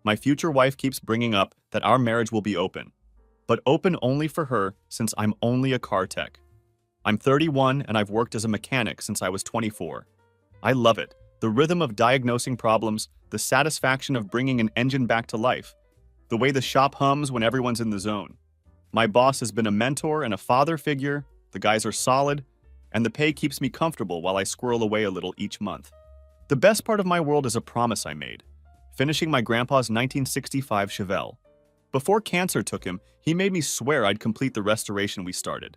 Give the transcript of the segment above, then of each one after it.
My future wife keeps bringing up that our marriage will be open, but open only for her since I'm only a car tech. I'm 31 and I've worked as a mechanic since I was 24. I love it. The rhythm of diagnosing problems, the satisfaction of bringing an engine back to life, the way the shop hums when everyone's in the zone. My boss has been a mentor and a father figure, the guys are solid, and the pay keeps me comfortable while I squirrel away a little each month. The best part of my world is a promise I made, finishing my grandpa's 1965 Chevelle. Before cancer took him, he made me swear I'd complete the restoration we started.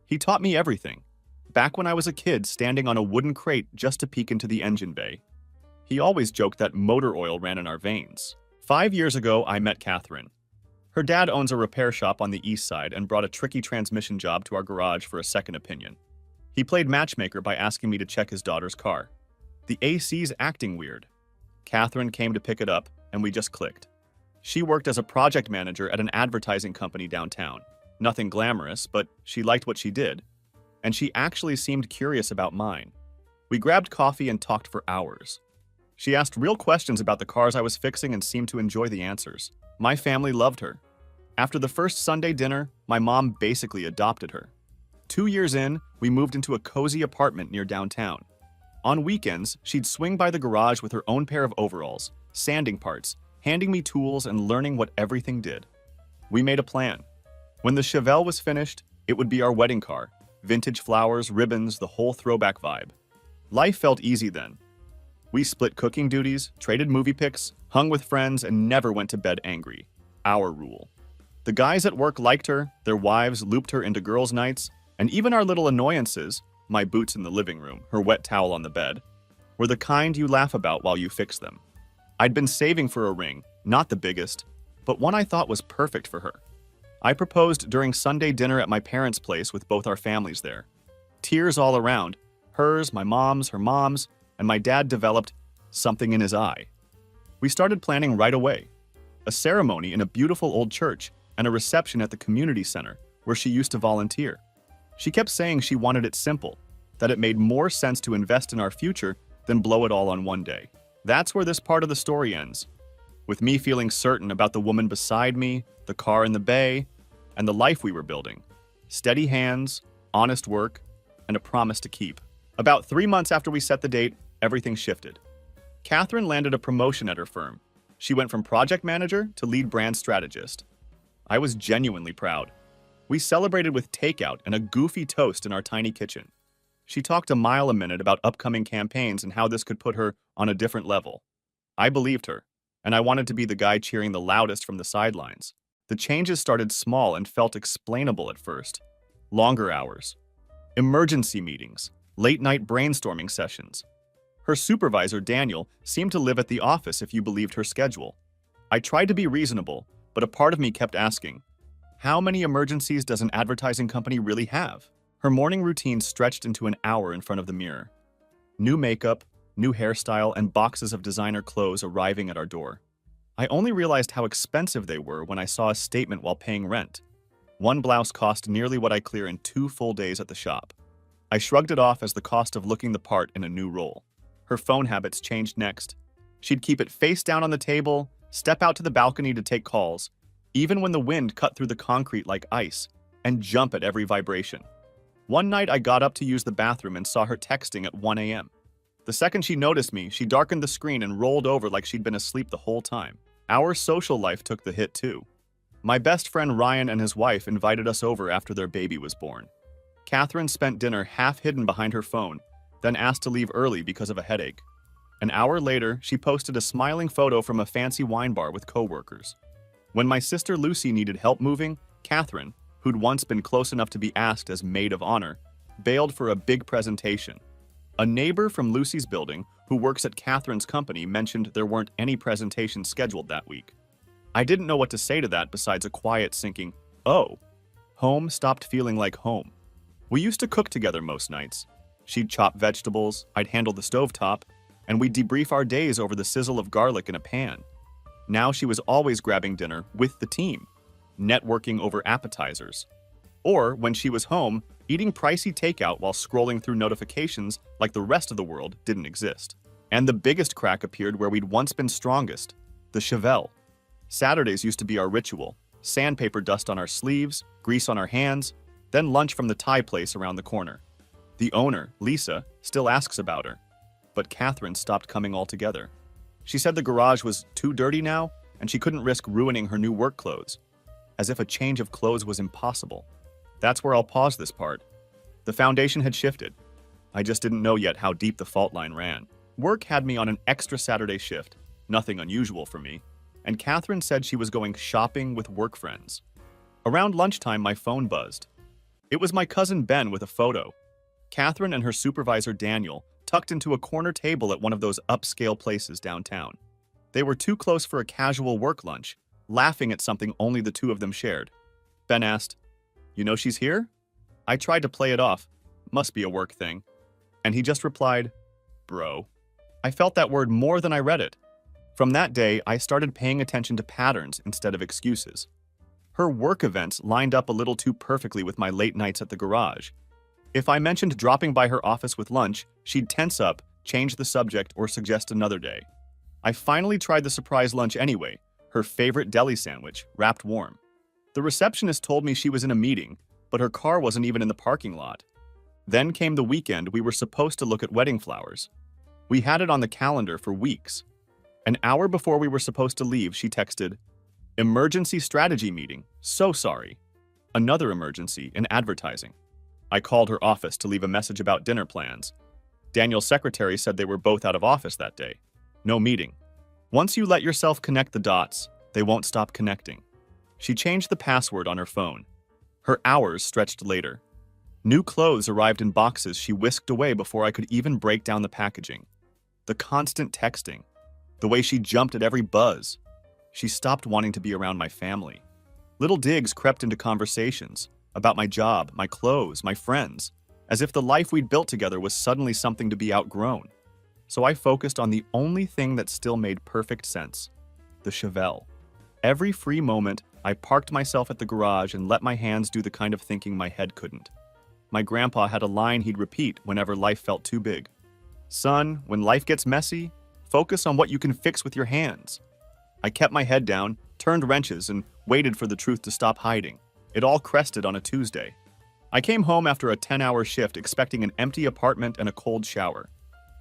He taught me everything, back when I was a kid standing on a wooden crate just to peek into the engine bay. He always joked that motor oil ran in our veins. 5 years ago, I met Catherine. Her dad owns a repair shop on the east side and brought a tricky transmission job to our garage for a second opinion. He played matchmaker by asking me to check his daughter's car. The AC's acting weird. Catherine came to pick it up, and we just clicked. She worked as a project manager at an advertising company downtown. Nothing glamorous, but she liked what she did, and she actually seemed curious about mine. We grabbed coffee and talked for hours. She asked real questions about the cars I was fixing and seemed to enjoy the answers. My family loved her. After the first Sunday dinner, my mom basically adopted her. 2 years in, we moved into a cozy apartment near downtown. On weekends, she'd swing by the garage with her own pair of overalls, sanding parts, handing me tools and learning what everything did. We made a plan. When the Chevelle was finished, it would be our wedding car. Vintage flowers, ribbons, the whole throwback vibe. Life felt easy then. We split cooking duties, traded movie pics, hung with friends, and never went to bed angry. Our rule. The guys at work liked her, their wives looped her into girls' nights, and even our little annoyances, my boots in the living room, her wet towel on the bed, were the kind you laugh about while you fix them. I'd been saving for a ring, not the biggest, but one I thought was perfect for her. I proposed during Sunday dinner at my parents' place with both our families there. Tears all around, hers, my mom's, her mom's, and my dad developed something in his eye. We started planning right away. A ceremony in a beautiful old church and a reception at the community center where she used to volunteer. She kept saying she wanted it simple, that it made more sense to invest in our future than blow it all on one day. That's where this part of the story ends, with me feeling certain about the woman beside me, the car in the bay, and the life we were building. Steady hands, honest work, and a promise to keep. About 3 months after we set the date, everything shifted. Catherine landed a promotion at her firm. She went from project manager to lead brand strategist. I was genuinely proud. We celebrated with takeout and a goofy toast in our tiny kitchen. She talked a mile a minute about upcoming campaigns and how this could put her on a different level. I believed her, and I wanted to be the guy cheering the loudest from the sidelines. The changes started small and felt explainable at first. Longer hours, emergency meetings, late-night brainstorming sessions. Her supervisor, Daniel, seemed to live at the office if you believed her schedule. I tried to be reasonable, but a part of me kept asking, how many emergencies does an advertising company really have? Her morning routine stretched into an hour in front of the mirror. New makeup, new hairstyle, and boxes of designer clothes arriving at our door. I only realized how expensive they were when I saw a statement while paying rent. One blouse cost nearly what I clear in 2 full days at the shop. I shrugged it off as the cost of looking the part in a new role. Her phone habits changed next. She'd keep it face down on the table, step out to the balcony to take calls, even when the wind cut through the concrete like ice, and jump at every vibration. One night I got up to use the bathroom and saw her texting at 1 a.m. The second she noticed me, she darkened the screen and rolled over like she'd been asleep the whole time. Our social life took the hit too. My best friend Ryan and his wife invited us over after their baby was born. Catherine spent dinner half hidden behind her phone, then asked to leave early because of a headache. An hour later, she posted a smiling photo from a fancy wine bar with coworkers. When my sister Lucy needed help moving, Catherine, who'd once been close enough to be asked as maid of honor, bailed for a big presentation. A neighbor from Lucy's building, who works at Catherine's company, mentioned there weren't any presentations scheduled that week. I didn't know what to say to that besides a quiet sinking, "Oh." Home stopped feeling like home. We used to cook together most nights. She'd chop vegetables, I'd handle the stovetop, and we'd debrief our days over the sizzle of garlic in a pan. Now she was always grabbing dinner with the team, networking over appetizers. Or, when she was home, eating pricey takeout while scrolling through notifications like the rest of the world didn't exist. And the biggest crack appeared where we'd once been strongest, the Chevelle. Saturdays used to be our ritual: sandpaper dust on our sleeves, grease on our hands, then lunch from the Thai place around the corner. The owner, Lisa, still asks about her, but Catherine stopped coming altogether. She said the garage was too dirty now, and she couldn't risk ruining her new work clothes, as if a change of clothes was impossible. That's where I'll pause this part. The foundation had shifted. I just didn't know yet how deep the fault line ran. Work had me on an extra Saturday shift, nothing unusual for me, and Catherine said she was going shopping with work friends. Around lunchtime, my phone buzzed. It was my cousin Ben with a photo. Catherine and her supervisor Daniel tucked into a corner table at one of those upscale places downtown. They were too close for a casual work lunch, laughing at something only the two of them shared. Ben asked, "You know she's here?" I tried to play it off. Must be a work thing. And he just replied, "Bro." I felt that word more than I read it. From that day, I started paying attention to patterns instead of excuses. Her work events lined up a little too perfectly with my late nights at the garage. If I mentioned dropping by her office with lunch, she'd tense up, change the subject, or suggest another day. I finally tried the surprise lunch anyway, her favorite deli sandwich, wrapped warm. The receptionist told me she was in a meeting, but her car wasn't even in the parking lot. Then came the weekend we were supposed to look at wedding flowers. We had it on the calendar for weeks. An hour before we were supposed to leave, she texted, "Emergency strategy meeting. So sorry." Another emergency in advertising. I called her office to leave a message about dinner plans. Daniel's secretary said they were both out of office that day. No meeting. Once you let yourself connect the dots, they won't stop connecting. She changed the password on her phone. Her hours stretched later. New clothes arrived in boxes she whisked away before I could even break down the packaging. The constant texting. The way she jumped at every buzz. She stopped wanting to be around my family. Little digs crept into conversations about my job, my clothes, my friends, as if the life we'd built together was suddenly something to be outgrown. So I focused on the only thing that still made perfect sense: the Chevelle. Every free moment, I parked myself at the garage and let my hands do the kind of thinking my head couldn't. My grandpa had a line he'd repeat whenever life felt too big. "Son, when life gets messy, focus on what you can fix with your hands." I kept my head down, turned wrenches, and waited for the truth to stop hiding. It all crested on a Tuesday. I came home after a 10-hour shift expecting an empty apartment and a cold shower.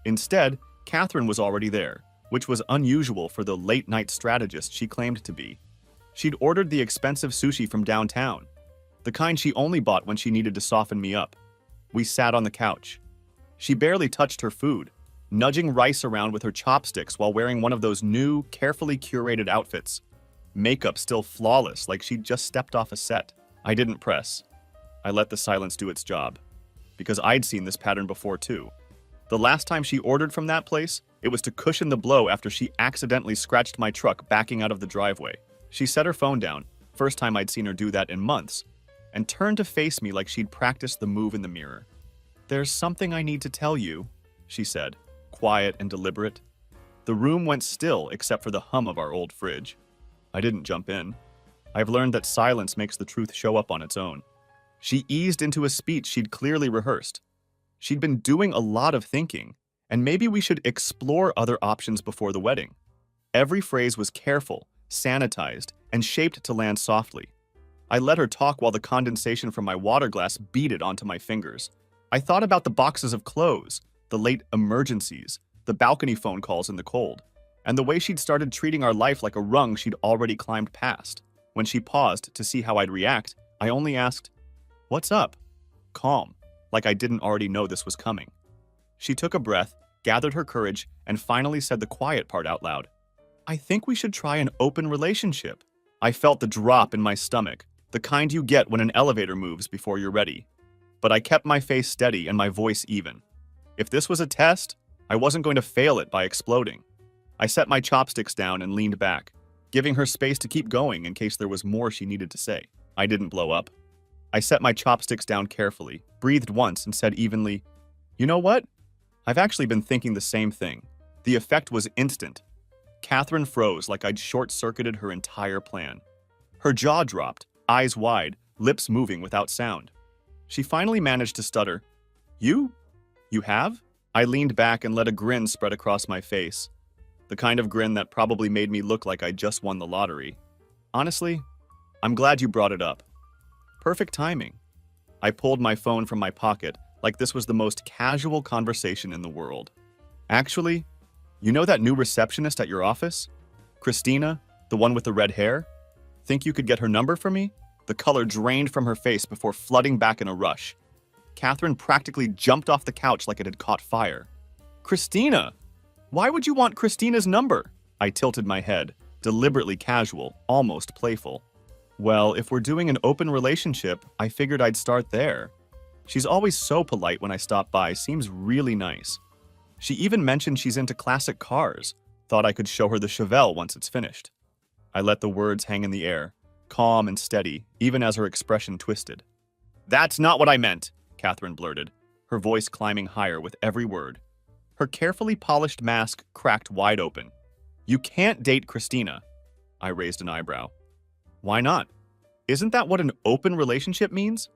Instead, Catherine was already there, which was unusual for the late-night strategist she claimed to be. She'd ordered the expensive sushi from downtown, the kind she only bought when she needed to soften me up. We sat on the couch. She barely touched her food, nudging rice around with her chopsticks while wearing one of those new, carefully curated outfits. Makeup still flawless, like she'd just stepped off a set. I didn't press. I let the silence do its job, because I'd seen this pattern before too. The last time she ordered from that place, it was to cushion the blow after she accidentally scratched my truck backing out of the driveway. She set her phone down, first time I'd seen her do that in months, and turned to face me like she'd practiced the move in the mirror. "There's something I need to tell you," she said, quiet and deliberate. The room went still except for the hum of our old fridge. I didn't jump in. I've learned that silence makes the truth show up on its own. She eased into a speech she'd clearly rehearsed. She'd been doing a lot of thinking, and maybe we should explore other options before the wedding. Every phrase was careful, sanitized, and shaped to land softly. I let her talk while the condensation from my water glass beaded onto my fingers. I thought about the boxes of clothes, the late emergencies, the balcony phone calls in the cold, and the way she'd started treating our life like a rung she'd already climbed past. When she paused to see how I'd react, I only asked, "What's up?" Calm, like I didn't already know this was coming. She took a breath, gathered her courage, and finally said the quiet part out loud. "I think we should try an open relationship." I felt the drop in my stomach, the kind you get when an elevator moves before you're ready. But I kept my face steady and my voice even. If this was a test, I wasn't going to fail it by exploding. I set my chopsticks down and leaned back, giving her space to keep going in case there was more she needed to say. I didn't blow up. I set my chopsticks down carefully, breathed once, and said evenly, "You know what? I've actually been thinking the same thing." The effect was instant. Catherine froze like I'd short-circuited her entire plan. Her jaw dropped, eyes wide, lips moving without sound. She finally managed to stutter, You have?" I leaned back and let a grin spread across my face. the kind of grin that probably made me look like I just won the lottery. Honestly, I'm glad you brought it up. Perfect timing. I pulled my phone from my pocket like this was the most casual conversation in the world. Actually, you know that new receptionist at your office? Christina, the one with the red hair? Think you could get her number for me? The color drained from her face before flooding back in a rush. Catherine practically jumped off the couch like it had caught fire. Christina! Why would you want Christina's number? I tilted my head, deliberately casual, almost playful. Well, if we're doing an open relationship, I figured I'd start there. She's always so polite when I stop by, seems really nice. She even mentioned she's into classic cars. Thought I could show her the Chevelle once it's finished. I let the words hang in the air, calm and steady, even as her expression twisted. That's not what I meant, Catherine blurted, her voice climbing higher with every word. Her carefully polished mask cracked wide open. You can't date Christina. I raised an eyebrow. Why not? Isn't that what an open relationship means?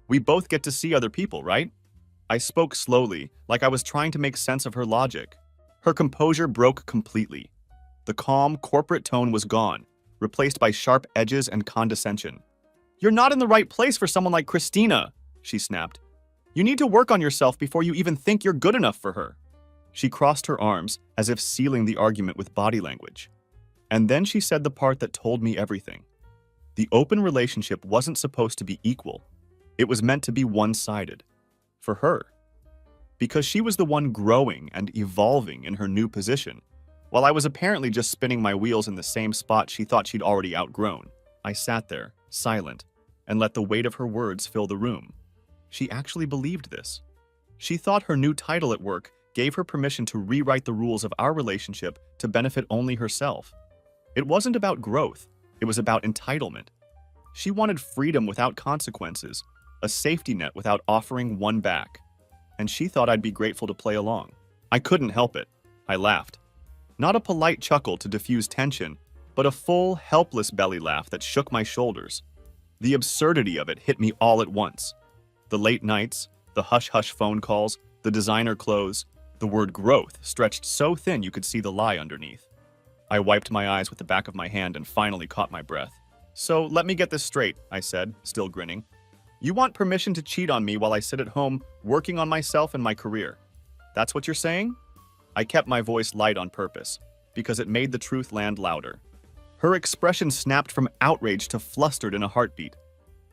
We both get to see other people, right? I spoke slowly, like I was trying to make sense of her logic. Her composure broke completely. The calm, corporate tone was gone, replaced by sharp edges and condescension. You're not in the right place for someone like Christina, she snapped. You need to work on yourself before you even think you're good enough for her. She crossed her arms, as if sealing the argument with body language. And then she said the part that told me everything. The open relationship wasn't supposed to be equal. It was meant to be one-sided. For her. Because she was the one growing and evolving in her new position, while I was apparently just spinning my wheels in the same spot she thought she'd already outgrown. I sat there, silent, and let the weight of her words fill the room. She actually believed this. She thought her new title at work gave her permission to rewrite the rules of our relationship to benefit only herself. It wasn't about growth. It was about entitlement. She wanted freedom without consequences, a safety net without offering one back. And she thought I'd be grateful to play along. I couldn't help it. I laughed. Not a polite chuckle to diffuse tension, but a full, helpless belly laugh that shook my shoulders. The absurdity of it hit me all at once. The late nights, the hush-hush phone calls, the designer clothes, the word growth stretched so thin you could see the lie underneath. I wiped my eyes with the back of my hand and finally caught my breath. So let me get this straight, I said, still grinning. You want permission to cheat on me while I sit at home working on myself and my career. That's what you're saying? I kept my voice light on purpose, because it made the truth land louder. Her expression snapped from outrage to flustered in a heartbeat.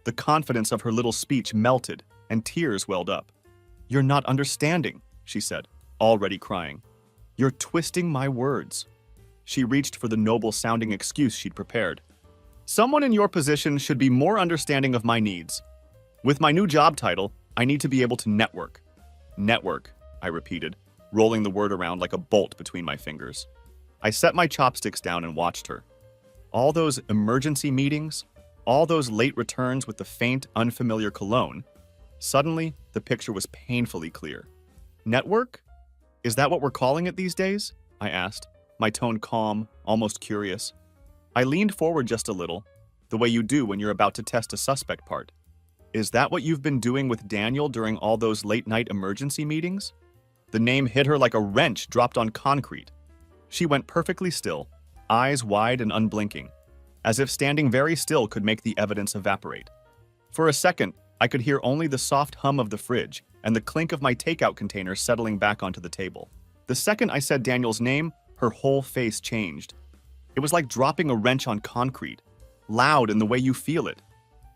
The confidence of her little speech melted, and tears welled up. You're not understanding, she said, already crying. You're twisting my words. She reached for the noble-sounding excuse she'd prepared. Someone in your position should be more understanding of my needs. With my new job title, I need to be able to network. Network, I repeated, rolling the word around like a bolt between my fingers. I set my chopsticks down and watched her. All those emergency meetings, all those late returns with the faint, unfamiliar cologne. Suddenly, the picture was painfully clear. Network? Is that what we're calling it these days? I asked, my tone calm, almost curious. I leaned forward just a little, the way you do when you're about to test a suspect part. Is that what you've been doing with Daniel during all those late-night emergency meetings? The name hit her like a wrench dropped on concrete. She went perfectly still, eyes wide and unblinking, as if standing very still could make the evidence evaporate. For a second, I could hear only the soft hum of the fridge and the clink of my takeout container settling back onto the table. The second I said Daniel's name, her whole face changed. It was like dropping a wrench on concrete, loud in the way you feel it.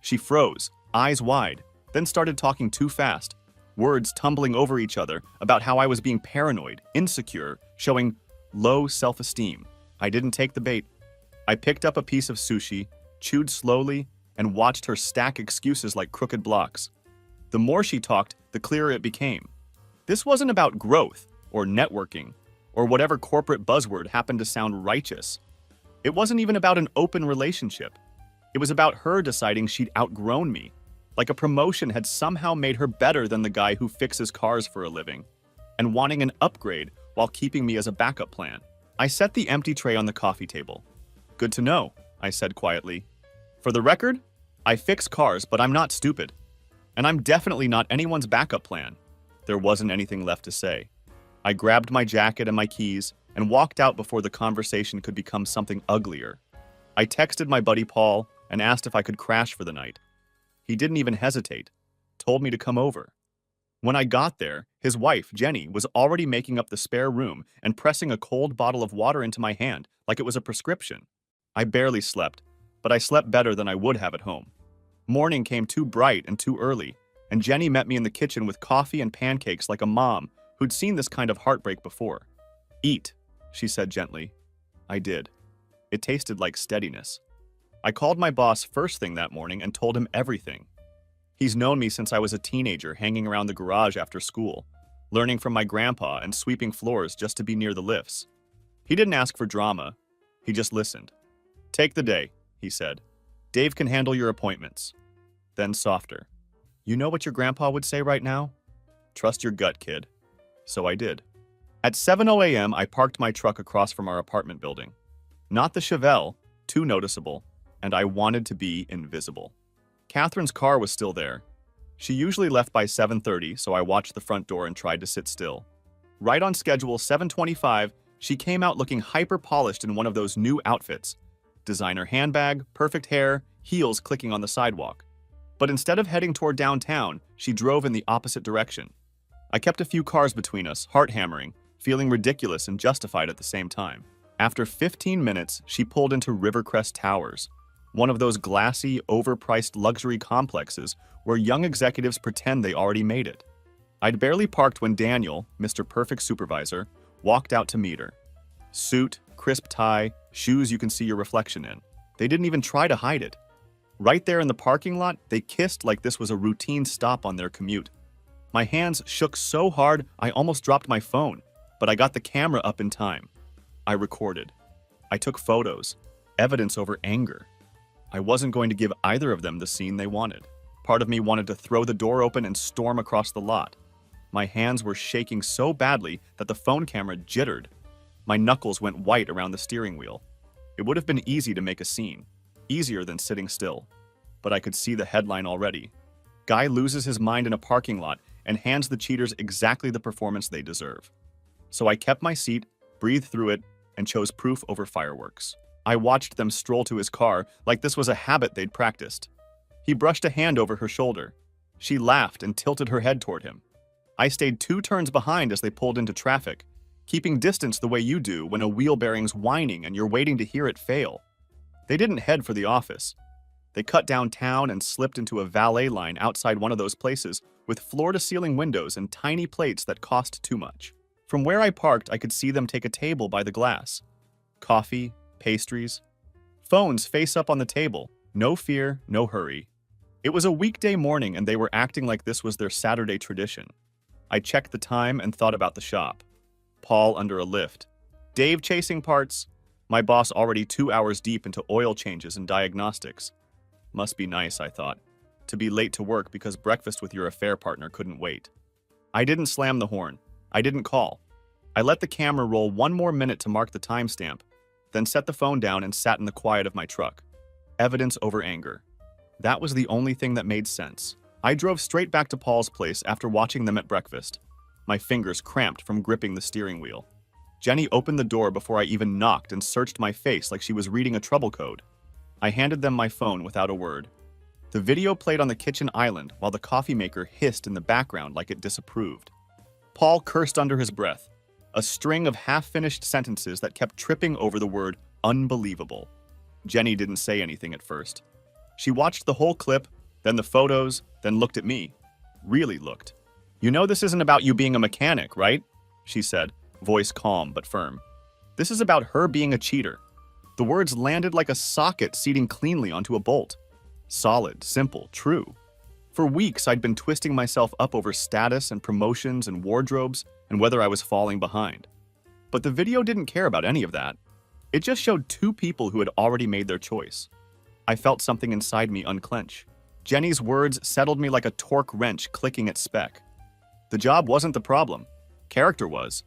She froze, eyes wide, then started talking too fast, words tumbling over each other about how I was being paranoid, insecure, showing low self-esteem. I didn't take the bait. I picked up a piece of sushi, chewed slowly, and watched her stack excuses like crooked blocks. The more she talked, the clearer it became. This wasn't about growth, or networking, or whatever corporate buzzword happened to sound righteous. It wasn't even about an open relationship. It was about her deciding she'd outgrown me, like a promotion had somehow made her better than the guy who fixes cars for a living, and wanting an upgrade while keeping me as a backup plan. I set the empty tray on the coffee table. Good to know, I said quietly. For the record, I fix cars, but I'm not stupid. And I'm definitely not anyone's backup plan. There wasn't anything left to say. I grabbed my jacket and my keys and walked out before the conversation could become something uglier. I texted my buddy Paul and asked if I could crash for the night. He didn't even hesitate, told me to come over. When I got there, his wife, Jenny, was already making up the spare room and pressing a cold bottle of water into my hand like it was a prescription. I barely slept, but I slept better than I would have at home. Morning came too bright and too early, and Jenny met me in the kitchen with coffee and pancakes like a mom who'd seen this kind of heartbreak before. "Eat," she said gently. I did. It tasted like steadiness. I called my boss first thing that morning and told him everything. He's known me since I was a teenager hanging around the garage after school, learning from my grandpa and sweeping floors just to be near the lifts. He didn't ask for drama. He just listened. "Take the day," he said. "Dave can handle your appointments." Then softer. "You know what your grandpa would say right now? Trust your gut, kid." So I did. At 7:00 a.m., I parked my truck across from our apartment building. Not the Chevelle, too noticeable, and I wanted to be invisible. Catherine's car was still there. She usually left by 7:30, so I watched the front door and tried to sit still. Right on schedule, 7:25, she came out looking hyper-polished in one of those new outfits. Designer handbag, perfect hair, heels clicking on the sidewalk. But instead of heading toward downtown, she drove in the opposite direction. I kept a few cars between us, heart-hammering, feeling ridiculous and justified at the same time. After 15 minutes, she pulled into Rivercrest Towers, one of those glassy, overpriced luxury complexes where young executives pretend they already made it. I'd barely parked when Daniel, Mr. Perfect Supervisor, walked out to meet her. Suit, crisp tie, shoes you can see your reflection in. They didn't even try to hide it. Right there in the parking lot, they kissed like this was a routine stop on their commute. My hands shook so hard I almost dropped my phone, but I got the camera up in time. I recorded. I took photos, evidence over anger. I wasn't going to give either of them the scene they wanted. Part of me wanted to throw the door open and storm across the lot. My hands were shaking so badly that the phone camera jittered. My knuckles went white around the steering wheel. It would have been easy to make a scene, easier than sitting still. But I could see the headline already. Guy loses his mind in a parking lot and hands the cheaters exactly the performance they deserve. So I kept my seat, breathed through it, and chose proof over fireworks. I watched them stroll to his car like this was a habit they'd practiced. He brushed a hand over her shoulder. She laughed and tilted her head toward him. I stayed 2 turns behind as they pulled into traffic, keeping distance the way you do when a wheel bearing's whining and you're waiting to hear it fail. They didn't head for the office. They cut downtown and slipped into a valet line outside one of those places with floor-to-ceiling windows and tiny plates that cost too much. From where I parked, I could see them take a table by the glass. Coffee, pastries. Phones face up on the table. No fear, no hurry. It was a weekday morning and they were acting like this was their Saturday tradition. I checked the time and thought about the shop. Paul under a lift. Dave chasing parts. My boss already 2 hours deep into oil changes and diagnostics. Must be nice, I thought, to be late to work because breakfast with your affair partner couldn't wait. I didn't slam the horn. I didn't call. I let the camera roll 1 more minute to mark the timestamp, then set the phone down and sat in the quiet of my truck. Evidence over anger. That was the only thing that made sense. I drove straight back to Paul's place after watching them at breakfast. My fingers cramped from gripping the steering wheel. Jenny opened the door before I even knocked and searched my face like she was reading a trouble code. I handed them my phone without a word. The video played on the kitchen island while the coffee maker hissed in the background like it disapproved. Paul cursed under his breath, a string of half-finished sentences that kept tripping over the word unbelievable. Jenny didn't say anything at first. She watched the whole clip, then the photos, then looked at me. Really looked. "You know this isn't about you being a mechanic, right?" she said, voice calm but firm. "This is about her being a cheater." The words landed like a socket seating cleanly onto a bolt. Solid, simple, true. For weeks, I'd been twisting myself up over status and promotions and wardrobes and whether I was falling behind. But the video didn't care about any of that. It just showed 2 people who had already made their choice. I felt something inside me unclench. Jenny's words settled me like a torque wrench clicking at spec. The job wasn't the problem. Character was.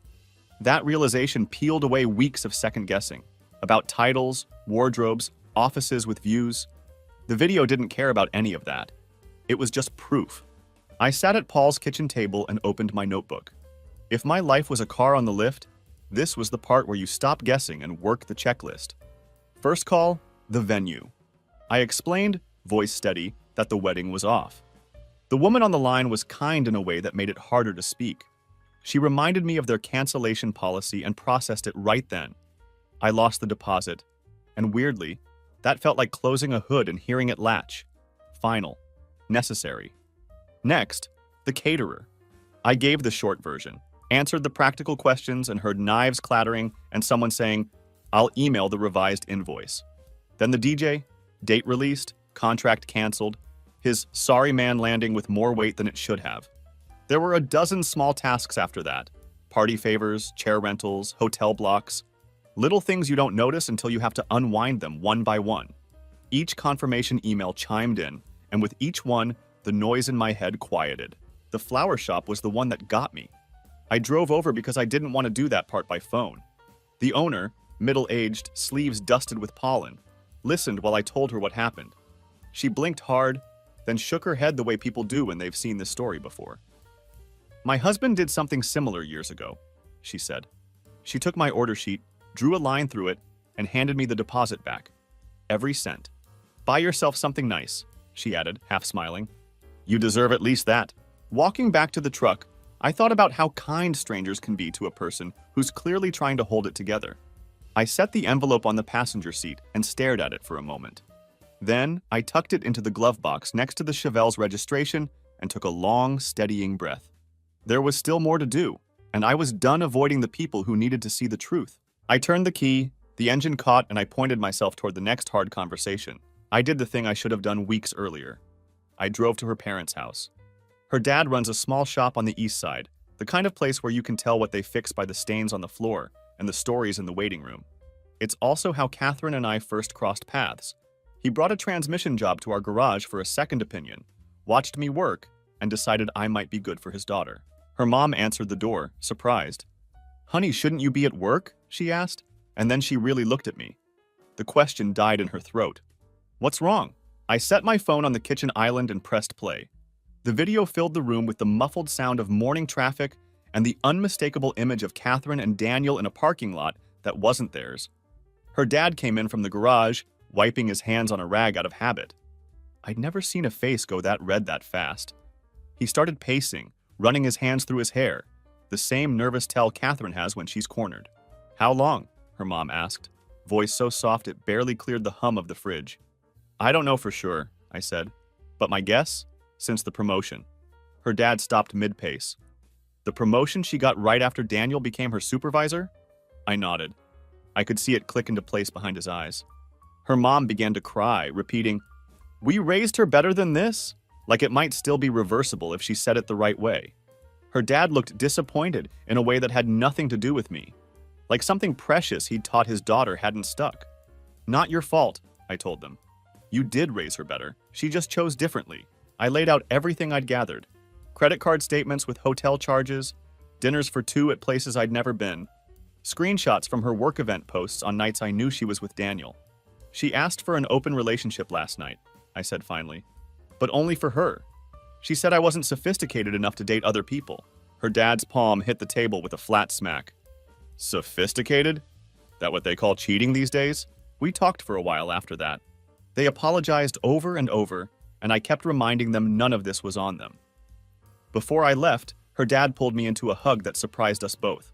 That realization peeled away weeks of second guessing. About titles, wardrobes, offices with views. The video didn't care about any of that. It was just proof. I sat at Paul's kitchen table and opened my notebook. If my life was a car on the lift, this was the part where you stop guessing and work the checklist. First call, the venue. I explained, voice steady, that the wedding was off. The woman on the line was kind in a way that made it harder to speak. She reminded me of their cancellation policy and processed it right then. I lost the deposit, and weirdly, that felt like closing a hood and hearing it latch. Final. Necessary. Next, the caterer. I gave the short version, answered the practical questions, and heard knives clattering and someone saying, "I'll email the revised invoice." Then the DJ, date released, contract canceled, his sorry man landing with more weight than it should have. There were a dozen small tasks after that. Party favors, chair rentals, hotel blocks. Little things you don't notice until you have to unwind them one by one. Each confirmation email chimed in, and with each one, the noise in my head quieted. The flower shop was the one that got me. I drove over because I didn't want to do that part by phone. The owner, middle-aged, sleeves dusted with pollen, listened while I told her what happened. She blinked hard, then shook her head the way people do when they've seen this story before. "My husband did something similar years ago," she said. She took my order sheet, drew a line through it, and handed me the deposit back. Every cent. "Buy yourself something nice," she added, half smiling. "You deserve at least that." Walking back to the truck, I thought about how kind strangers can be to a person who's clearly trying to hold it together. I set the envelope on the passenger seat and stared at it for a moment. Then, I tucked it into the glove box next to the Chevelle's registration and took a long, steadying breath. There was still more to do, and I was done avoiding the people who needed to see the truth. I turned the key, the engine caught, and I pointed myself toward the next hard conversation. I did the thing I should have done weeks earlier. I drove to her parents' house. Her dad runs a small shop on the east side, the kind of place where you can tell what they fix by the stains on the floor and the stories in the waiting room. It's also how Catherine and I first crossed paths. He brought a transmission job to our garage for a second opinion, watched me work, and decided I might be good for his daughter. Her mom answered the door, surprised. "Honey, shouldn't you be at work?" she asked, and then she really looked at me. The question died in her throat. "What's wrong?" I set my phone on the kitchen island and pressed play. The video filled the room with the muffled sound of morning traffic and the unmistakable image of Catherine and Daniel in a parking lot that wasn't theirs. Her dad came in from the garage, wiping his hands on a rag out of habit. I'd never seen a face go that red that fast. He started pacing, running his hands through his hair, the same nervous tell Catherine has when she's cornered. "How long?" her mom asked, voice so soft it barely cleared the hum of the fridge. "I don't know for sure," I said, "but my guess? Since the promotion." Her dad stopped mid-pace. "The promotion she got right after Daniel became her supervisor?" I nodded. I could see it click into place behind his eyes. Her mom began to cry, repeating, "We raised her better than this?" Like it might still be reversible if she said it the right way. Her dad looked disappointed in a way that had nothing to do with me. Like something precious he'd taught his daughter hadn't stuck. "Not your fault," I told them. "You did raise her better. She just chose differently." I laid out everything I'd gathered. Credit card statements with hotel charges, dinners for two at places I'd never been, screenshots from her work event posts on nights I knew she was with Daniel. "She asked for an open relationship last night," I said finally. "But only for her. She said I wasn't sophisticated enough to date other people." Her dad's palm hit the table with a flat smack. "Sophisticated? That what they call cheating these days?" We talked for a while after that. They apologized over and over, and I kept reminding them none of this was on them. Before I left, her dad pulled me into a hug that surprised us both.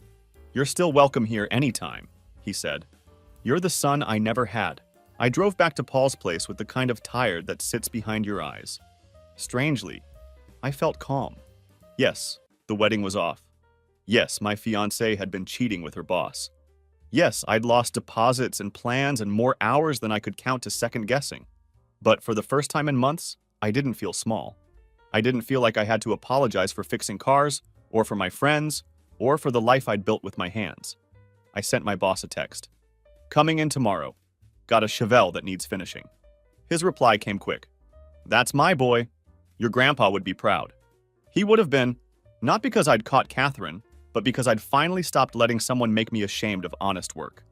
"You're still welcome here anytime," he said. "You're the son I never had." I drove back to Paul's place with the kind of tired that sits behind your eyes. Strangely, I felt calm. Yes, the wedding was off. Yes, my fiancée had been cheating with her boss. Yes, I'd lost deposits and plans and more hours than I could count to second guessing. But for the first time in months, I didn't feel small. I didn't feel like I had to apologize for fixing cars, or for my friends, or for the life I'd built with my hands. I sent my boss a text. "Coming in tomorrow. Got a Chevelle that needs finishing." His reply came quick. "That's my boy. Your grandpa would be proud." He would have been, not because I'd caught Catherine, but because I'd finally stopped letting someone make me ashamed of honest work.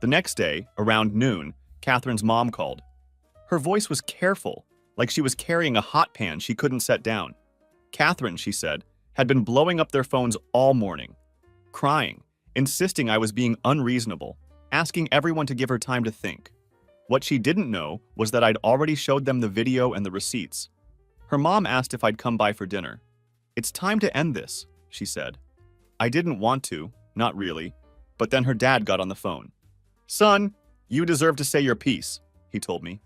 The next day, around noon, Catherine's mom called. Her voice was careful, like she was carrying a hot pan she couldn't set down. Catherine, she said, had been blowing up their phones all morning, crying, insisting I was being unreasonable, asking everyone to give her time to think. What she didn't know was that I'd already showed them the video and the receipts. Her mom asked if I'd come by for dinner. "It's time to end this," she said. I didn't want to, not really, but then her dad got on the phone. "Son, you deserve to say your piece," he told me.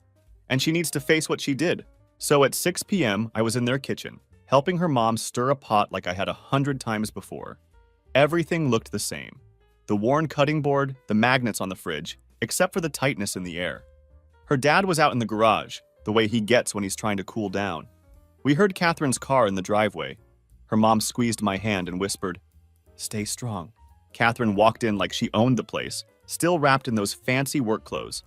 And she needs to face what she did. So at 6 p.m., I was in their kitchen, helping her mom stir a pot like I had 100 times before. Everything looked the same. The worn cutting board, the magnets on the fridge, except for the tightness in the air. Her dad was out in the garage, the way he gets when he's trying to cool down. We heard Catherine's car in the driveway. Her mom squeezed my hand and whispered, "Stay strong." Catherine walked in like she owned the place, still wrapped in those fancy work clothes.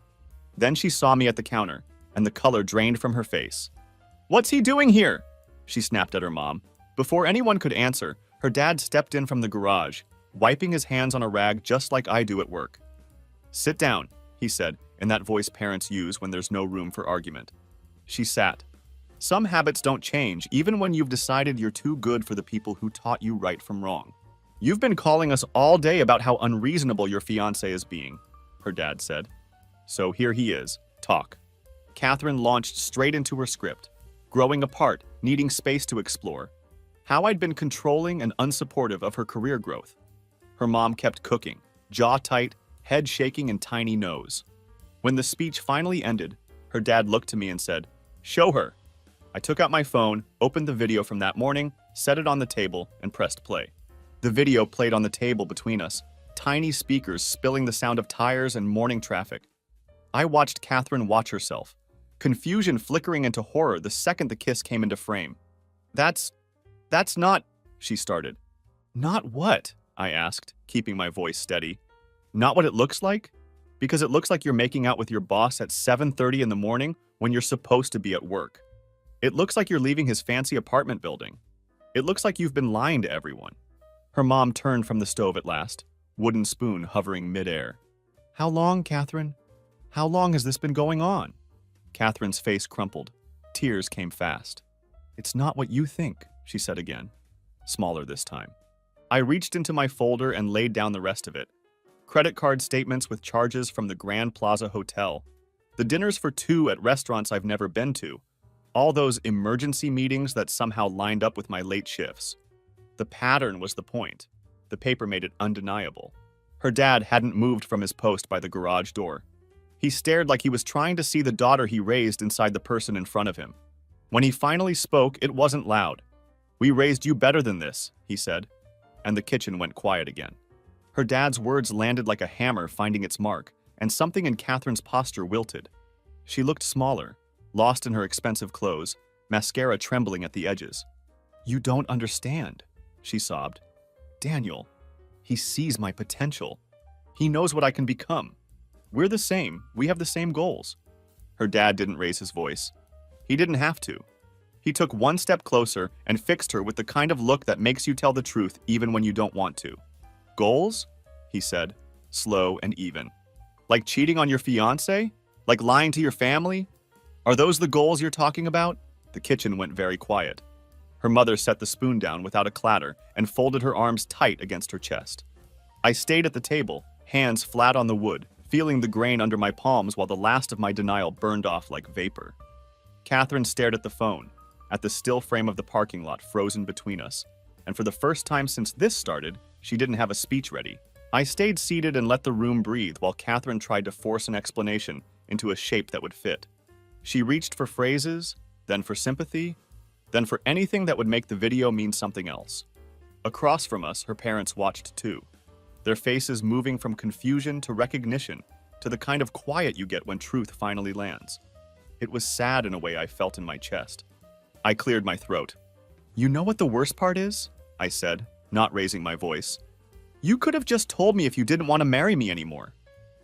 Then she saw me at the counter, and the color drained from her face. "What's he doing here?" she snapped at her mom. Before anyone could answer, her dad stepped in from the garage, wiping his hands on a rag just like I do at work. "Sit down," he said, in that voice parents use when there's no room for argument. She sat. Some habits don't change, even when you've decided you're too good for the people who taught you right from wrong. "You've been calling us all day about how unreasonable your fiancé is being," her dad said. So here he is, talk. Catherine launched straight into her script, growing apart, needing space to explore. How I'd been controlling and unsupportive of her career growth. Her mom kept cooking, jaw tight, head shaking and tiny nose. When the speech finally ended, her dad looked to me and said, "Show her." I took out my phone, opened the video from that morning, set it on the table, and pressed play. The video played on the table between us, tiny speakers spilling the sound of tires and morning traffic. I watched Catherine watch herself, confusion flickering into horror the second the kiss came into frame. That's not," she started. "Not what?" I asked, keeping my voice steady. "Not what it looks like? Because it looks like you're making out with your boss at 7:30 in the morning when you're supposed to be at work. It looks like you're leaving his fancy apartment building. It looks like you've been lying to everyone." Her mom turned from the stove at last, wooden spoon hovering midair. "How long, Catherine? How long has this been going on?" Catherine's face crumpled. Tears came fast. "It's not what you think," she said again, smaller this time. I reached into my folder and laid down the rest of it. Credit card statements with charges from the Grand Plaza Hotel, the dinners for two at restaurants I've never been to, all those emergency meetings that somehow lined up with my late shifts. The pattern was the point. The paper made it undeniable. Her dad hadn't moved from his post by the garage door. He stared like he was trying to see the daughter he raised inside the person in front of him. When he finally spoke, it wasn't loud. "We raised you better than this," he said, and the kitchen went quiet again. Her dad's words landed like a hammer finding its mark, and something in Catherine's posture wilted. She looked smaller, lost in her expensive clothes, mascara trembling at the edges. "You don't understand," she sobbed. "Daniel, he sees my potential. He knows what I can become. We're the same. We have the same goals." Her dad didn't raise his voice. He didn't have to. He took one step closer and fixed her with the kind of look that makes you tell the truth even when you don't want to. "Goals?" he said, slow and even. "Like cheating on your fiancé? Like lying to your family? Are those the goals you're talking about?" The kitchen went very quiet. Her mother set the spoon down without a clatter and folded her arms tight against her chest. I stayed at the table, hands flat on the wood, feeling the grain under my palms while the last of my denial burned off like vapor. Catherine stared at the phone, at the still frame of the parking lot frozen between us, and for the first time since this started, she didn't have a speech ready. I stayed seated and let the room breathe while Catherine tried to force an explanation into a shape that would fit. She reached for phrases, then for sympathy, then for anything that would make the video mean something else. Across from us, her parents watched too, their faces moving from confusion to recognition, to the kind of quiet you get when truth finally lands. It was sad in a way I felt in my chest. I cleared my throat. "You know what the worst part is?" I said, not raising my voice. "You could have just told me if you didn't want to marry me anymore.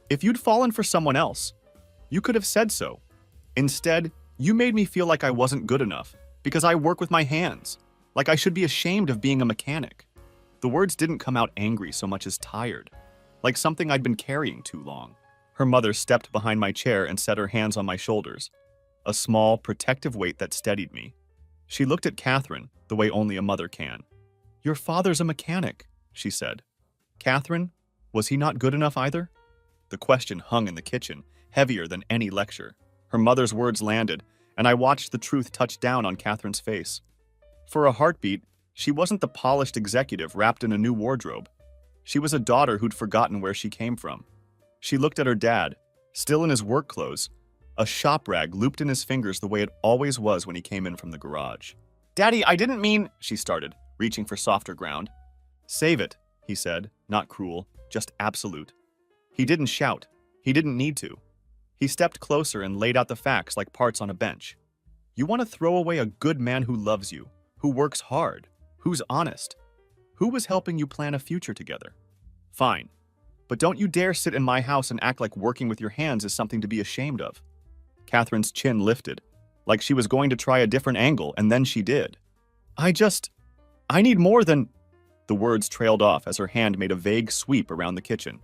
If you'd fallen for someone else. You could have said so. Instead, you made me feel like I wasn't good enough, because I work with my hands, like I should be ashamed of being a mechanic." The words didn't come out angry so much as tired, like something I'd been carrying too long. Her mother stepped behind my chair and set her hands on my shoulders, a small, protective weight that steadied me. She looked at Catherine the way only a mother can. "Your father's a mechanic," she said. Catherine, was he not good enough either? The question hung in the kitchen, heavier than any lecture. Her mother's words landed, and I watched the truth touch down on Catherine's face. For a heartbeat, she wasn't the polished executive wrapped in a new wardrobe. She was a daughter who'd forgotten where she came from. She looked at her dad, still in his work clothes, a shop rag looped in his fingers the way it always was when he came in from the garage. "Daddy, I didn't mean," she started, reaching for softer ground. "Save it," he said, not cruel, just absolute. He didn't shout. He didn't need to. He stepped closer and laid out the facts like parts on a bench. You want to throw away a good man who loves you, who works hard, who's honest, who was helping you plan a future together. Fine. But don't you dare sit in my house and act like working with your hands is something to be ashamed of. Catherine's chin lifted, like she was going to try a different angle, and then she did. I need more than... The words trailed off as her hand made a vague sweep around the kitchen.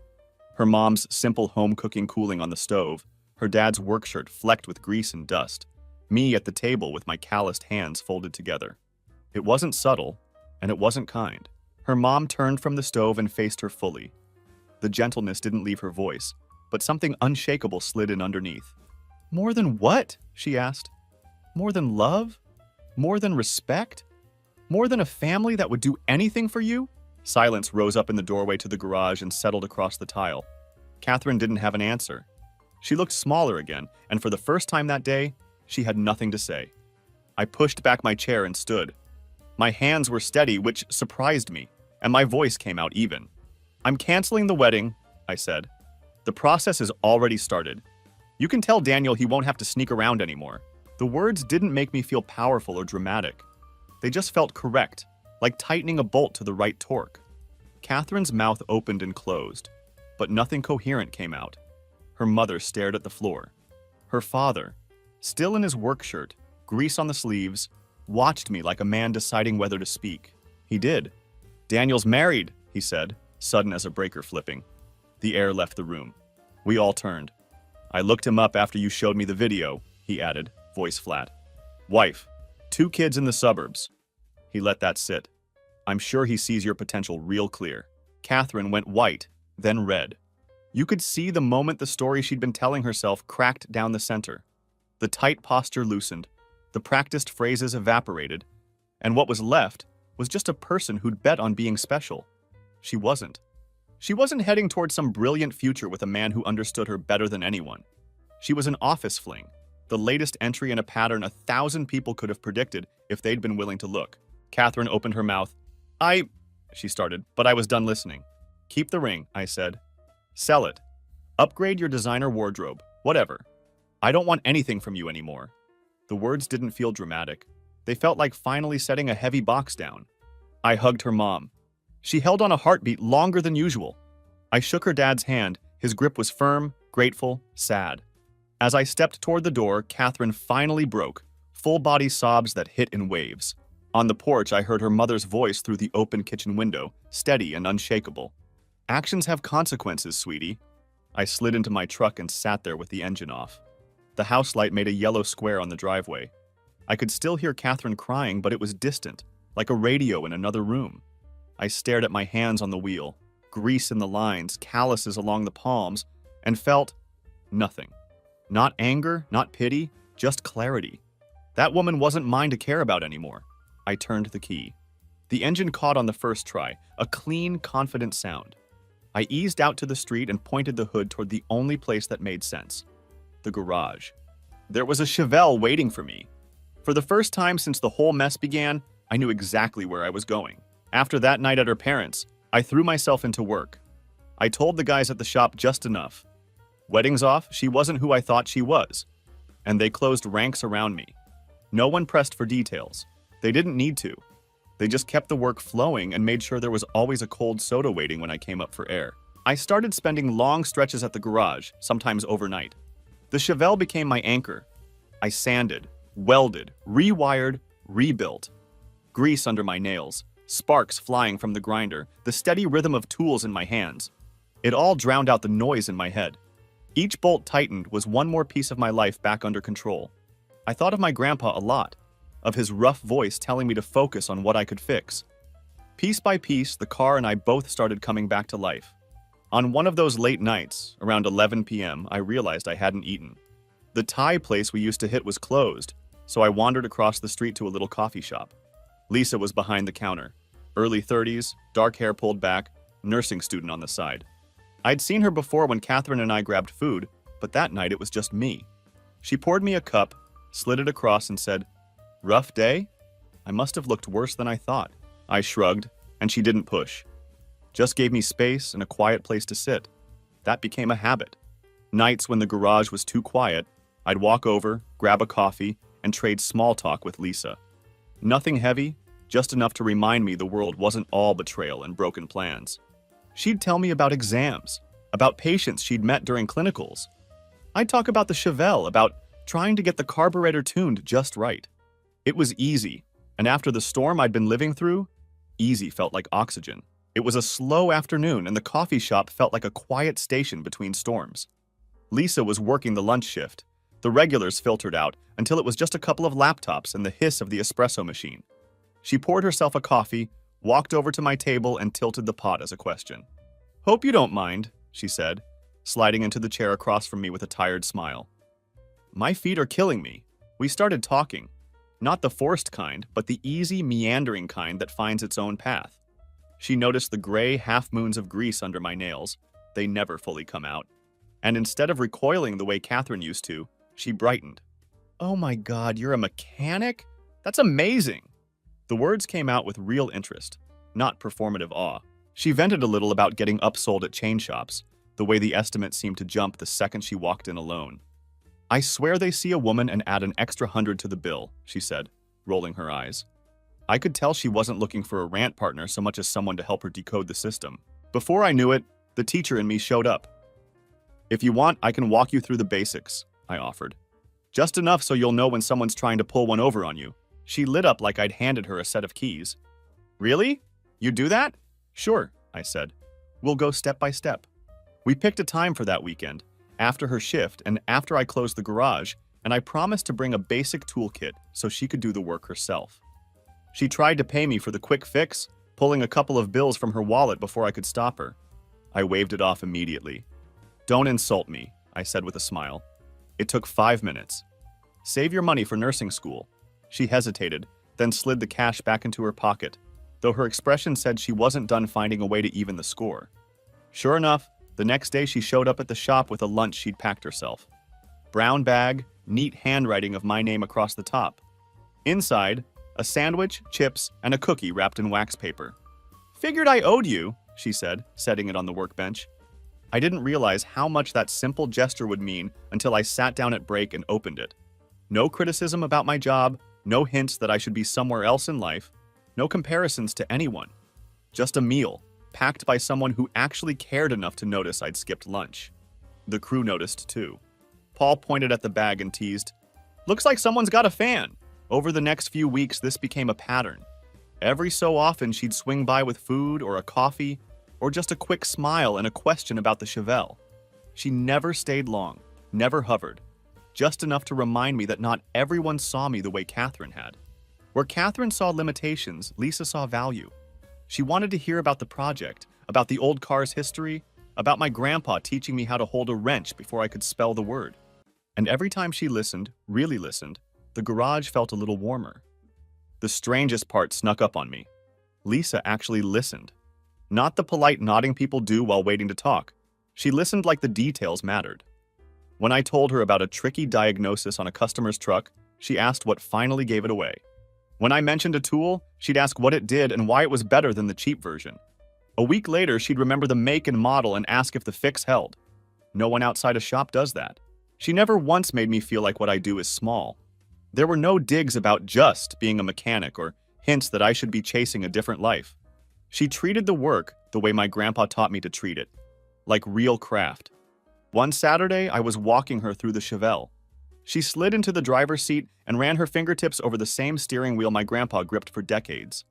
Her mom's simple home cooking cooling on the stove, her dad's work shirt flecked with grease and dust, me at the table with my calloused hands folded together. It wasn't subtle, and it wasn't kind. Her mom turned from the stove and faced her fully. The gentleness didn't leave her voice, but something unshakable slid in underneath. More than what? She asked. More than love? More than respect? More than a family that would do anything for you? Silence rose up in the doorway to the garage and settled across the tile. Catherine didn't have an answer. She looked smaller again, and for the first time that day, she had nothing to say. I pushed back my chair and stood. My hands were steady, which surprised me, and my voice came out even. I'm canceling the wedding, I said. The process has already started. You can tell Daniel he won't have to sneak around anymore. The words didn't make me feel powerful or dramatic. They just felt correct, like tightening a bolt to the right torque. Catherine's mouth opened and closed, but nothing coherent came out. Her mother stared at the floor. Her father, still in his work shirt, grease on the sleeves, watched me like a man deciding whether to speak. He did. Daniel's married, he said, sudden as a breaker flipping. The air left the room. We all turned. I looked him up after you showed me the video, he added, voice flat. Wife, 2 kids in the suburbs. He let that sit. I'm sure he sees your potential real clear. Catherine went white, then red. You could see the moment the story she'd been telling herself cracked down the center. The tight posture loosened, the practiced phrases evaporated, and what was left was just a person who'd bet on being special. She wasn't. She wasn't heading toward some brilliant future with a man who understood her better than anyone. She was an office fling, the latest entry in a pattern 1,000 people could have predicted if they'd been willing to look. Catherine opened her mouth. She started, but I was done listening. Keep the ring, I said. Sell it. Upgrade your designer wardrobe, whatever. I don't want anything from you anymore. The words didn't feel dramatic. They felt like finally setting a heavy box down. I hugged her mom. She held on a heartbeat longer than usual. I shook her dad's hand. His grip was firm, grateful, sad. As I stepped toward the door, Catherine finally broke, full-body sobs that hit in waves. On the porch, I heard her mother's voice through the open kitchen window, steady and unshakable. Actions have consequences, sweetie. I slid into my truck and sat there with the engine off. The house light made a yellow square on the driveway. I could still hear Catherine crying, but it was distant, like a radio in another room. I stared at my hands on the wheel, grease in the lines, calluses along the palms, and felt nothing. Not anger, not pity, just clarity. That woman wasn't mine to care about anymore. I turned the key. The engine caught on the first try, a clean, confident sound. I eased out to the street and pointed the hood toward the only place that made sense. The garage. There was a Chevelle waiting for me. For the first time since the whole mess began, I knew exactly where I was going. After that night at her parents', I threw myself into work. I told the guys at the shop just enough. Weddings off, she wasn't who I thought she was. And they closed ranks around me. No one pressed for details. They didn't need to. They just kept the work flowing and made sure there was always a cold soda waiting when I came up for air. I started spending long stretches at the garage, sometimes overnight. The Chevelle became my anchor. I sanded, welded, rewired, rebuilt. Grease under my nails, sparks flying from the grinder, the steady rhythm of tools in my hands. It all drowned out the noise in my head. Each bolt tightened was one more piece of my life back under control. I thought of my grandpa a lot, of his rough voice telling me to focus on what I could fix. Piece by piece, the car and I both started coming back to life. On one of those late nights, around 11 p.m., I realized I hadn't eaten. The Thai place we used to hit was closed, so I wandered across the street to a little coffee shop. Lisa was behind the counter. Early 30s, dark hair pulled back, nursing student on the side. I'd seen her before when Catherine and I grabbed food, but that night it was just me. She poured me a cup, slid it across, and said, "Rough day?" I must have looked worse than I thought. I shrugged, and she didn't push. Just gave me space and a quiet place to sit. That became a habit. Nights when the garage was too quiet, I'd walk over, grab a coffee, and trade small talk with Lisa. Nothing heavy, just enough to remind me the world wasn't all betrayal and broken plans. She'd tell me about exams, about patients she'd met during clinicals. I'd talk about the Chevelle, about trying to get the carburetor tuned just right. It was easy, and after the storm I'd been living through, easy felt like oxygen. It was a slow afternoon, and the coffee shop felt like a quiet station between storms. Lisa was working the lunch shift. The regulars filtered out until it was just a couple of laptops and the hiss of the espresso machine. She poured herself a coffee, walked over to my table, and tilted the pot as a question. "Hope you don't mind," she said, sliding into the chair across from me with a tired smile. My feet are killing me. We started talking. Not the forced kind, but the easy, meandering kind that finds its own path. She noticed the gray half-moons of grease under my nails. They never fully come out. And instead of recoiling the way Catherine used to, she brightened. "Oh my God, you're a mechanic? That's amazing!" The words came out with real interest, not performative awe. She vented a little about getting upsold at chain shops, the way the estimate seemed to jump the second she walked in alone. "I swear they see a woman and add an extra 100 to the bill," she said, rolling her eyes. I could tell she wasn't looking for a rant partner so much as someone to help her decode the system. Before I knew it, the teacher in me showed up. "If you want, I can walk you through the basics," I offered. "Just enough so you'll know when someone's trying to pull one over on you." She lit up like I'd handed her a set of keys. "Really? You do that?" "Sure," I said. "We'll go step by step." We picked a time for that weekend, after her shift and after I closed the garage, and I promised to bring a basic toolkit so she could do the work herself. She tried to pay me for the quick fix, pulling a couple of bills from her wallet before I could stop her. I waved it off immediately. "Don't insult me," I said with a smile. It took 5 minutes. "Save your money for nursing school." She hesitated, then slid the cash back into her pocket, though her expression said she wasn't done finding a way to even the score. Sure enough, the next day she showed up at the shop with a lunch she'd packed herself. Brown bag, neat handwriting of my name across the top. Inside, a sandwich, chips, and a cookie wrapped in wax paper. "Figured I owed you," she said, setting it on the workbench. I didn't realize how much that simple gesture would mean until I sat down at break and opened it. No criticism about my job, no hints that I should be somewhere else in life, no comparisons to anyone. Just a meal, packed by someone who actually cared enough to notice I'd skipped lunch. The crew noticed too. Paul pointed at the bag and teased, "Looks like someone's got a fan." Over the next few weeks, this became a pattern. Every so often, she'd swing by with food or a coffee, or just a quick smile and a question about the Chevelle. She never stayed long, never hovered, just enough to remind me that not everyone saw me the way Catherine had. Where Catherine saw limitations, Lisa saw value. She wanted to hear about the project, about the old car's history, about my grandpa teaching me how to hold a wrench before I could spell the word. And every time she listened, really listened, the garage felt a little warmer. The strangest part snuck up on me. Lisa actually listened. Not the polite nodding people do while waiting to talk. She listened like the details mattered. When I told her about a tricky diagnosis on a customer's truck, she asked what finally gave it away. When I mentioned a tool, she'd ask what it did and why it was better than the cheap version. A week later, she'd remember the make and model and ask if the fix held. No one outside a shop does that. She never once made me feel like what I do is small. There were no digs about just being a mechanic or hints that I should be chasing a different life. She treated the work the way my grandpa taught me to treat it, like real craft. One Saturday, I was walking her through the Chevelle. She slid into the driver's seat and ran her fingertips over the same steering wheel my grandpa gripped for decades.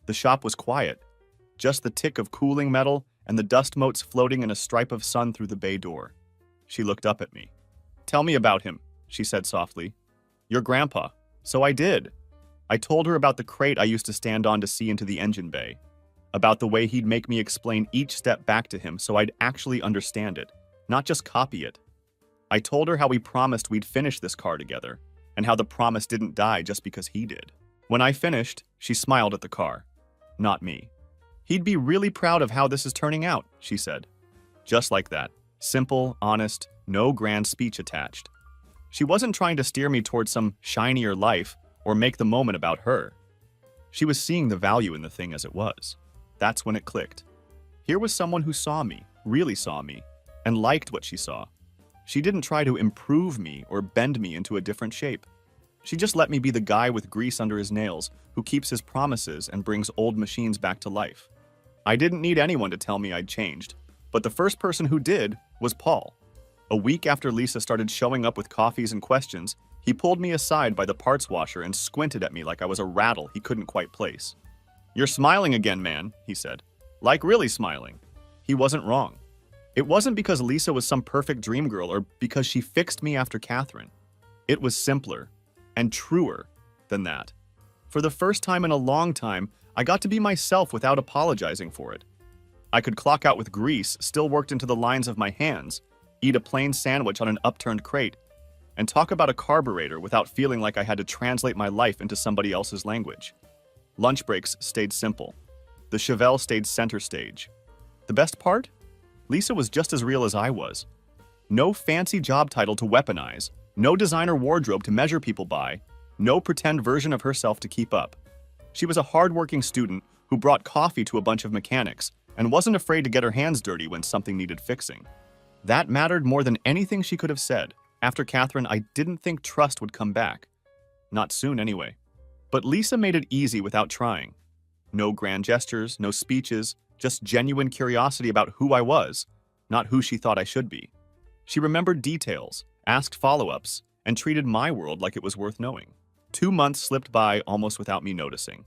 The shop was quiet, just the tick of cooling metal and the dust motes floating in a stripe of sun through the bay door. She looked up at me. "Tell me about him," she said softly. "Your grandpa." So I did. I told her about the crate I used to stand on to see into the engine bay. about the way he'd make me explain each step back to him so I'd actually understand it, not just copy it. I told her how we promised we'd finish this car together, and how the promise didn't die just because he did. When I finished, she smiled at the car. Not me. He'd be really proud of how this is turning out, she said. Just like that. Simple, honest, no grand speech attached. She wasn't trying to steer me towards some shinier life or make the moment about her. She was seeing the value in the thing as it was. That's when it clicked. Here was someone who saw me, really saw me, and liked what she saw. She didn't try to improve me or bend me into a different shape. She just let me be the guy with grease under his nails who keeps his promises and brings old machines back to life. I didn't need anyone to tell me I'd changed, but the first person who did was Paul. A week after Lisa started showing up with coffees and questions, he pulled me aside by the parts washer and squinted at me like I was a rattle he couldn't quite place. "You're smiling again, man," he said. "Like really smiling." He wasn't wrong. It wasn't because Lisa was some perfect dream girl or because she fixed me after Catherine. It was simpler and truer than that. For the first time in a long time, I got to be myself without apologizing for it. I could clock out with grease still worked into the lines of my hands, eat a plain sandwich on an upturned crate, and talk about a carburetor without feeling like I had to translate my life into somebody else's language. Lunch breaks stayed simple. The Chevelle stayed center stage. The best part? Lisa was just as real as I was. No fancy job title to weaponize, no designer wardrobe to measure people by, no pretend version of herself to keep up. She was a hardworking student who brought coffee to a bunch of mechanics and wasn't afraid to get her hands dirty when something needed fixing. That mattered more than anything she could have said. After Catherine, I didn't think trust would come back. Not soon, anyway. But Lisa made it easy without trying. No grand gestures, no speeches, just genuine curiosity about who I was, not who she thought I should be. She remembered details, asked follow-ups, and treated my world like it was worth knowing. 2 months slipped by almost without me noticing.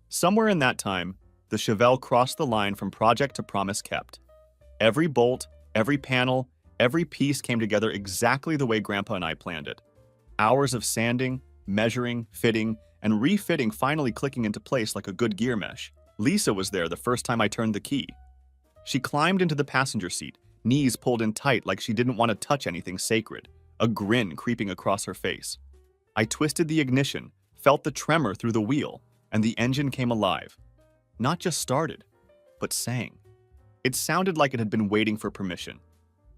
Somewhere in that time, the Chevelle crossed the line from project to promise kept. Every bolt, every panel, every piece came together exactly the way Grandpa and I planned it. Hours of sanding, measuring, fitting, and refitting finally clicking into place like a good gear mesh. Lisa was there the first time I turned the key. She climbed into the passenger seat, knees pulled in tight like she didn't want to touch anything sacred, a grin creeping across her face. I twisted the ignition, felt the tremor through the wheel, and the engine came alive. Not just started, but sang. It sounded like it had been waiting for permission.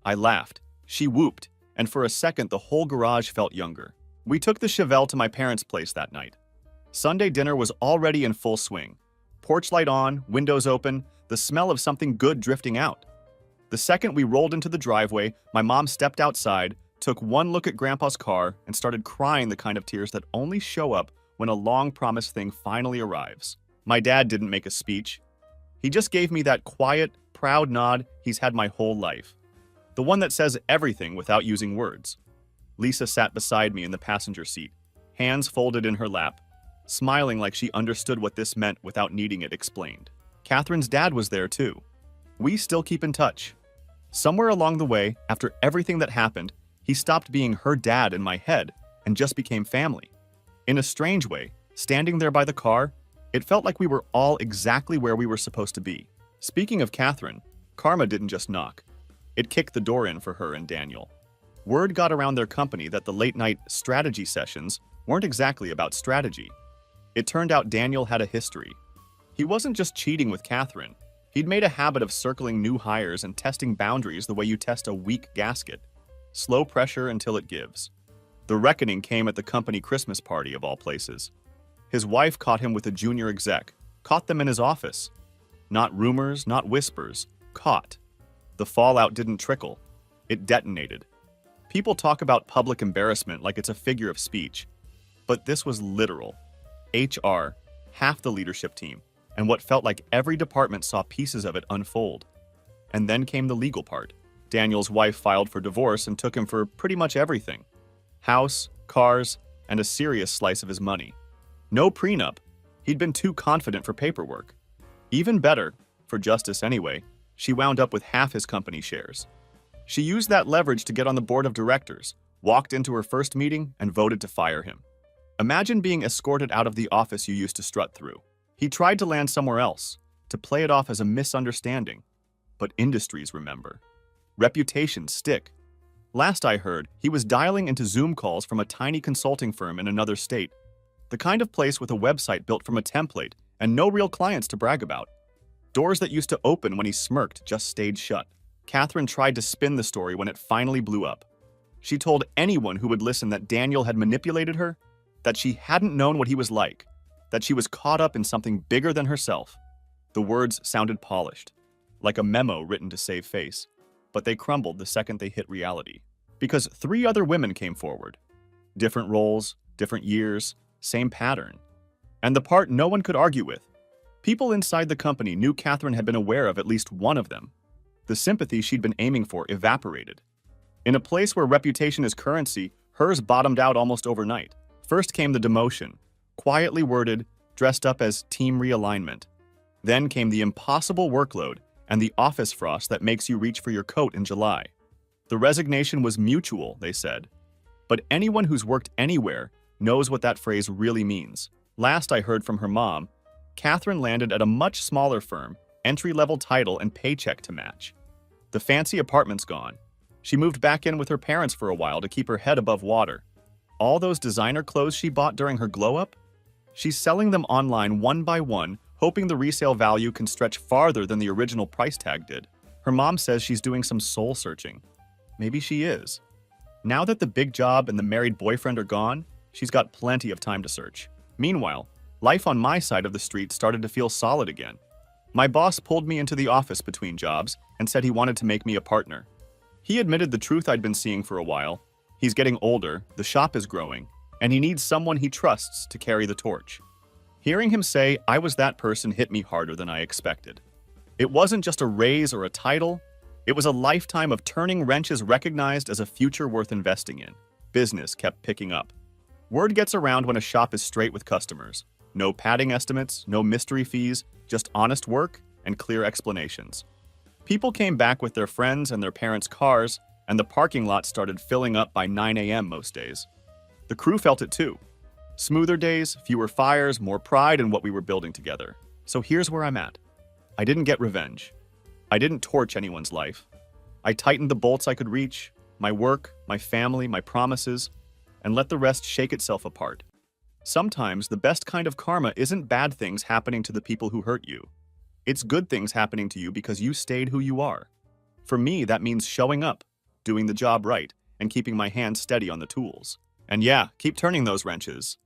I laughed, she whooped, and for a second the whole garage felt younger. We took the Chevelle to my parents' place that night. Sunday dinner was already in full swing. Porch light on, windows open, the smell of something good drifting out. The second we rolled into the driveway, my mom stepped outside, took one look at Grandpa's car, and started crying the kind of tears that only show up when a long-promised thing finally arrives. My dad didn't make a speech. He just gave me that quiet, proud nod he's had my whole life. The one that says everything without using words. Lisa sat beside me in the passenger seat, hands folded in her lap, smiling like she understood what this meant without needing it explained. Catherine's dad was there too. We still keep in touch. Somewhere along the way, after everything that happened, he stopped being her dad in my head and just became family. In a strange way, standing there by the car, it felt like we were all exactly where we were supposed to be. Speaking of Catherine, karma didn't just knock. It kicked the door in for her and Daniel. Word got around their company that the late-night strategy sessions weren't exactly about strategy. It turned out Daniel had a history. He wasn't just cheating with Catherine. He'd made a habit of circling new hires and testing boundaries the way you test a weak gasket. Slow pressure until it gives. The reckoning came at the company Christmas party of all places. His wife caught him with a junior exec, caught them in his office. Not rumors, not whispers, caught. The fallout didn't trickle. It detonated. People talk about public embarrassment like it's a figure of speech. But this was literal. HR, half the leadership team, and what felt like every department saw pieces of it unfold. And then came the legal part. Daniel's wife filed for divorce and took him for pretty much everything. House, cars, and a serious slice of his money. No prenup. He'd been too confident for paperwork. Even better, for justice anyway, she wound up with half his company shares. She used that leverage to get on the board of directors, walked into her first meeting, and voted to fire him. Imagine being escorted out of the office you used to strut through. He tried to land somewhere else, to play it off as a misunderstanding. But industries remember. Reputations stick. Last I heard, he was dialing into Zoom calls from a tiny consulting firm in another state. The kind of place with a website built from a template and no real clients to brag about. Doors that used to open when he smirked just stayed shut. Catherine tried to spin the story when it finally blew up. She told anyone who would listen that Daniel had manipulated her, that she hadn't known what he was like, that she was caught up in something bigger than herself. The words sounded polished, like a memo written to save face, but they crumbled the second they hit reality. Because 3 other women came forward. Different roles, different years, same pattern. And the part no one could argue with. People inside the company knew Catherine had been aware of at least one of them. The sympathy she'd been aiming for evaporated. In a place where reputation is currency, hers bottomed out almost overnight. First came the demotion, quietly worded, dressed up as team realignment. Then came the impossible workload and the office frost that makes you reach for your coat in July. The resignation was mutual, they said. But anyone who's worked anywhere knows what that phrase really means. Last I heard from her mom, Catherine landed at a much smaller firm, entry-level title and paycheck to match. The fancy apartment's gone. She moved back in with her parents for a while to keep her head above water. All those designer clothes she bought during her glow-up? She's selling them online one by one, hoping the resale value can stretch farther than the original price tag did. Her mom says she's doing some soul-searching. Maybe she is. Now that the big job and the married boyfriend are gone, she's got plenty of time to search. Meanwhile, life on my side of the street started to feel solid again. My boss pulled me into the office between jobs and said he wanted to make me a partner. He admitted the truth I'd been seeing for a while. He's getting older, the shop is growing, and he needs someone he trusts to carry the torch. Hearing him say I was that person hit me harder than I expected. It wasn't just a raise or a title, it was a lifetime of turning wrenches recognized as a future worth investing in. Business kept picking up. Word gets around when a shop is straight with customers. No padding estimates, no mystery fees, just honest work and clear explanations. People came back with their friends and their parents' cars, and the parking lot started filling up by 9 a.m. most days. The crew felt it too. Smoother days, fewer fires, more pride in what we were building together. So here's where I'm at. I didn't get revenge. I didn't torch anyone's life. I tightened the bolts I could reach, my work, my family, my promises, and let the rest shake itself apart. Sometimes the best kind of karma isn't bad things happening to the people who hurt you. It's good things happening to you because you stayed who you are. For me, that means showing up, doing the job right, and keeping my hands steady on the tools. And yeah, keep turning those wrenches.